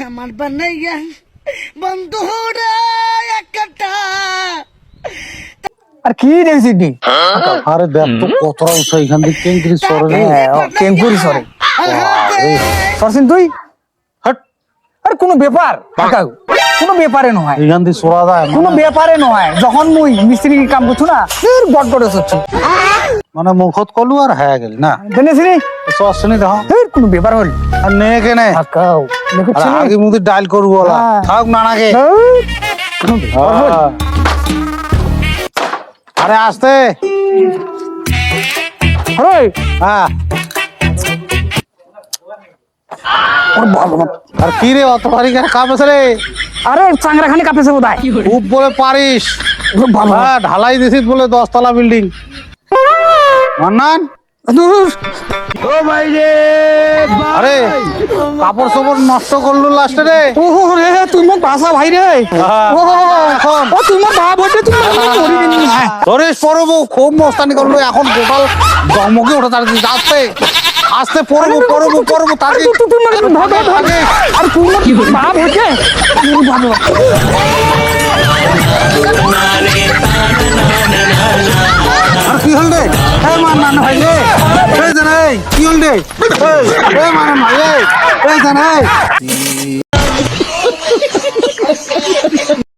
আমার বানাইয়া বন্ধুরা একটা আর কি দেখছিস নি আরে দেখ তো কতটা উৎসাহ এখান থেকে কেঙ্কুরি সরে কেঙ্কুরি সরে সরছিন তুই হাট আর কোনো ব্যাপার কাকাও কোনো ব্যাপারে নয় এখান থেকে সরা দেয় কোনো ব্যাপারে নয় যখন মুই মিস্ত্রি কাম করছো না বট বট হচ্ছে মানে মুখত কলু আর হ্যাঁ গেল না জেনেছিলি সসনি দেখো কোনো ব্যাপার হল আর নে কেনে কাকাও আরে আগে মুদি ডাইল করবো ওলা হ্যাঁ। থাক নানাকে কোনো ব্যাপার হল আরে আসতে আরে হ্যাঁ ওর বাবা আর কি রে অত ভারী কেন কাঁপেছে রে আরে চাংরা খানি কাঁপেছে বোধহয় খুব বলে পারিস ওর বাবা হ্যাঁ ঢালাই দিছিস বলে 10 তলা বিল্ডিং মান্নান ও ভাই রে আরে কাপড় সপড় নষ্ট করলো লাস্টে রে ও রে তুই মোর বাসা ভাই রে হ্যাঁ। ও এখন ও তুই মোর বাপ হইতে তুই মোর মরি দিনি ধরিস পরবো খুব মস্তানি করলো এখন গোপাল জমকে ওঠা তাড়াতাড়ি আসতে আসতে পরবো তাকে তুই মোর ধর ধর ধর আর তুই মোর বাপ হইতে তুই বাবা আর কি হল রে এই মান্নান ভাই রে এই জানাই কি হল রে এই মান্নান ভাই এই জানাই